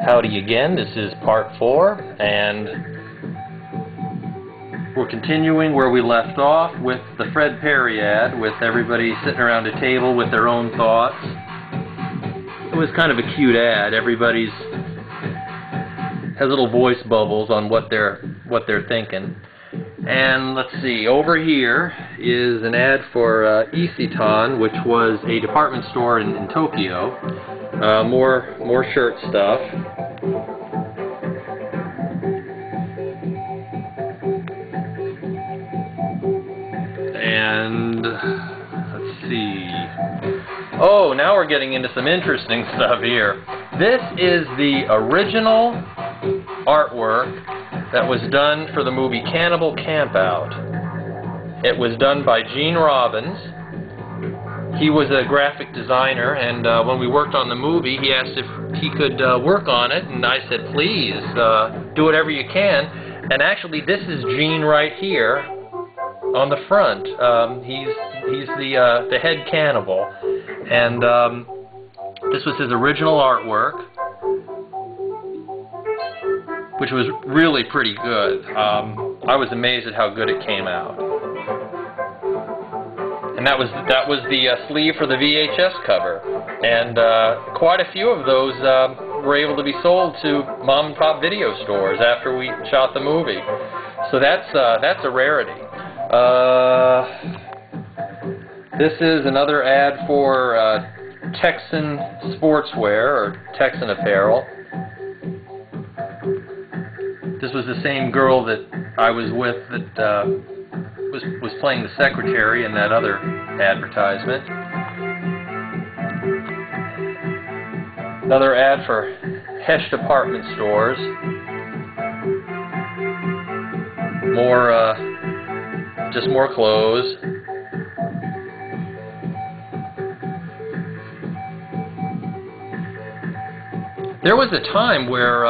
Howdy again, this is part 4, and we're continuing where we left off with the Fred Perry ad, with everybody sitting around a table with their own thoughts. It was kind of a cute ad. Everybody's has little voice bubbles on what they're thinking. And let's see, over here is an ad for Isetan, which was a department store in Tokyo. More shirt stuff. And let's see. Oh, now we're getting into some interesting stuff here. This is the original artwork that was done for the movie Cannibal Campout. It was done by Gene Robbins. He was a graphic designer, and when we worked on the movie, he asked if he could work on it, and I said, please, do whatever you can. And actually, this is Gene right here on the front. He's the head cannibal, and this was his original artwork, which was really pretty good. I was amazed at how good it came out. And that was the sleeve for the VHS cover, and quite a few of those were able to be sold to mom and pop video stores after we shot the movie. So that's a rarity. This is another ad for Texan Sportswear, or Texan Apparel. This was the same girl that I was with that was playing the secretary in that other advertisement. Another ad for Hesh Department Stores. Just more clothes. There was a time where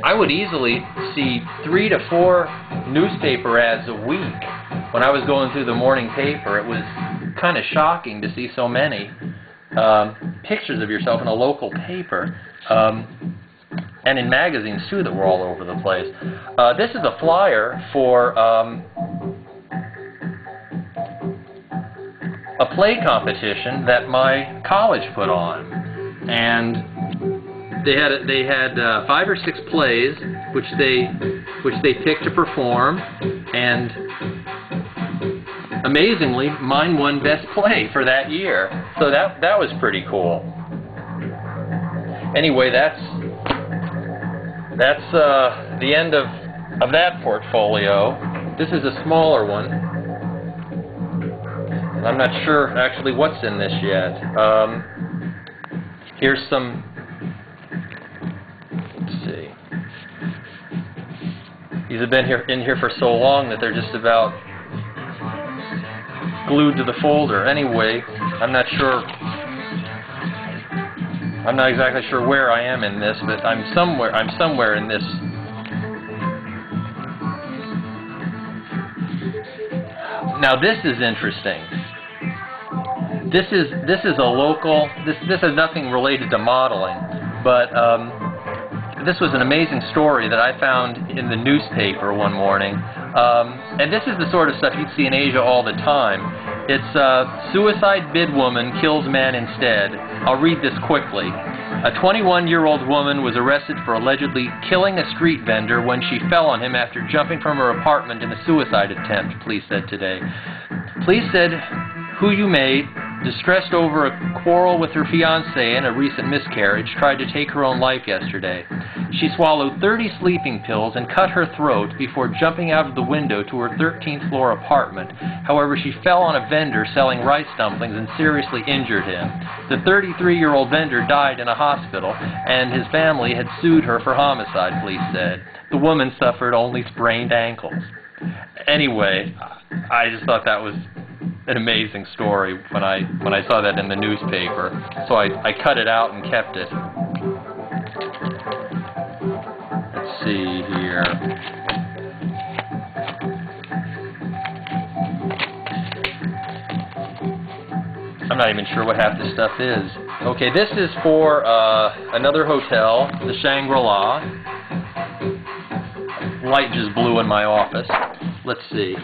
I would easily see 3 to 4 newspaper ads a week. When I was going through the morning paper, it was kind of shocking to see so many pictures of yourself in a local paper, and in magazines too that were all over the place. This is a flyer for a play competition that my college put on, and they had 5 or 6 plays which they picked to perform, and amazingly, mine won best play for that year. So that was pretty cool. Anyway, that's the end of that portfolio. This is a smaller one. I'm not sure actually what's in this yet. Here's some. These have been in here for so long that they're just about glued to the folder. Anyway, I'm not exactly sure where I am in this, but I'm somewhere in this. Now this is interesting. This is a local. This has nothing related to modeling, but this was an amazing story that I found in the newspaper one morning. And this is the sort of stuff you'd see in Asia all the time. It's suicide bid woman kills man instead. I'll read this quickly. A 21-year-old woman was arrested for allegedly killing a street vendor when she fell on him after jumping from her apartment in a suicide attempt, police said today. Police said who you may, distressed over a quarrel with her fiancé and a recent miscarriage, tried to take her own life yesterday. She swallowed 30 sleeping pills and cut her throat before jumping out of the window to her 13th floor apartment. However, she fell on a vendor selling rice dumplings and seriously injured him. The 33-year-old vendor died in a hospital, and his family had sued her for homicide, police said. The woman suffered only sprained ankles. Anyway, I just thought that was an amazing story when I saw that in the newspaper. So I cut it out and kept it. Let's see here. I'm not even sure what half this stuff is. Okay, this is for another hotel, the Shangri-La. Light just blew in my office. Let's see.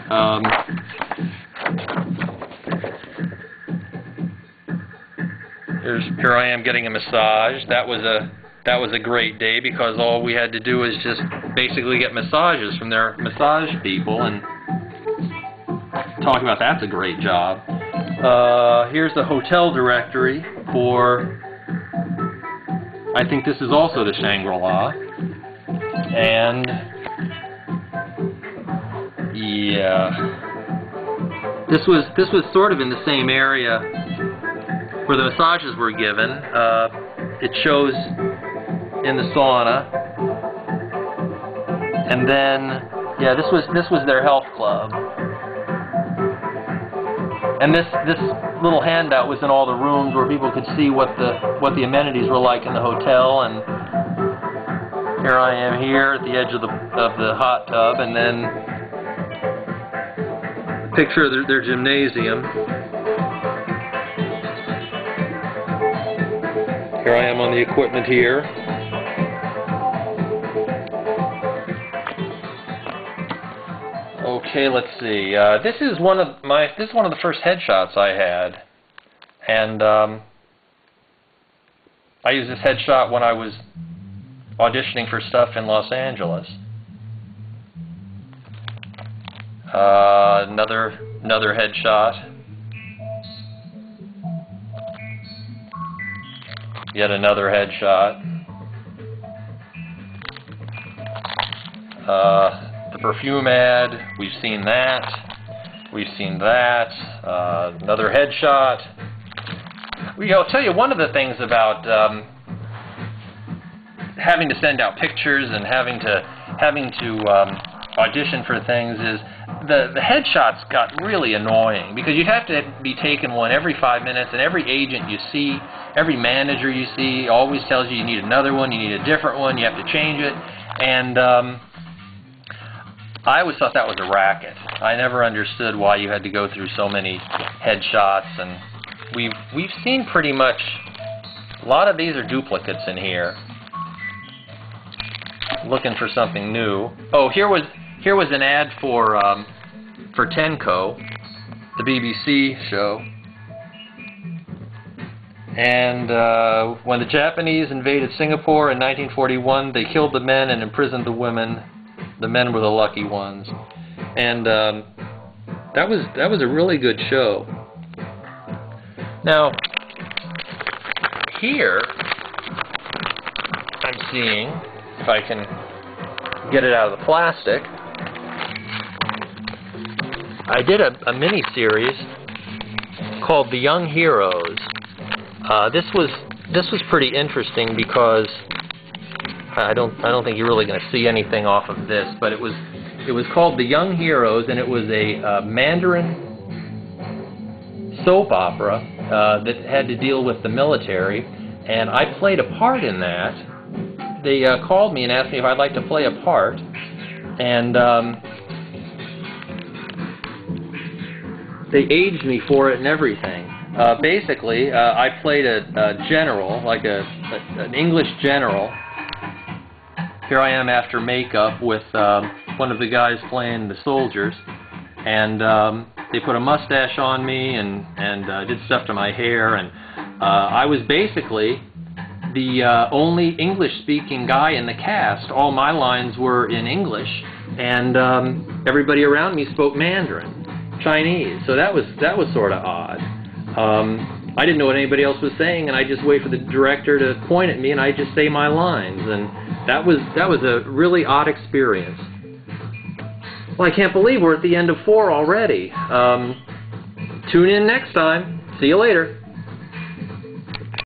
Here I am getting a massage. That was a great day because all we had to do was just basically get massages from their massage people, and talk about that's a great job. Here's the hotel directory for, I think this is also the Shangri-La, and yeah, this was sort of in the same area where the massages were given. It shows in the sauna, and then yeah, this was their health club. And this little handout was in all the rooms where people could see what the amenities were like in the hotel. And here I am here at the edge of the hot tub, and then a picture of their gymnasium. Here I am on the equipment here. Okay, let's see. This is one of the first headshots I had, and I used this headshot when I was auditioning for stuff in Los Angeles. Another headshot. Yet another headshot. The perfume ad, we've seen that. We've seen that. Another headshot. I'll tell you, one of the things about having to send out pictures and having to audition for things is the headshots got really annoying, because you'd have to be taking one every 5 minutes, and every agent you see, every manager you see always tells you need another one, you need a different one, you have to change it, and I always thought that was a racket. I never understood why you had to go through so many headshots, and we've seen pretty much a lot of these are duplicates in here. Looking for something new. Oh, here was an ad for Tenko, the BBC show. And when the Japanese invaded Singapore in 1941, they killed the men and imprisoned the women. The men were the lucky ones. And that was a really good show. Now, here I'm seeing, if I can get it out of the plastic, I did a mini-series called The Young Heroes. This was pretty interesting because I don't think you're really going to see anything off of this, but it was called The Young Heroes, and it was a Mandarin soap opera that had to deal with the military, and I played a part in that. They called me and asked me if I'd like to play a part, and they aged me for it and everything. Basically, I played a general, like an English general. Here I am after makeup with one of the guys playing the soldiers, and they put a mustache on me and did stuff to my hair, and I was basically the only English-speaking guy in the cast. All my lines were in English, and everybody around me spoke Mandarin, Chinese. So that was sort of odd. I didn't know what anybody else was saying, and I just wait for the director to point at me, and I just say my lines, and that was a really odd experience. Well, I can't believe we're at the end of 4 already. Tune in next time. See you later.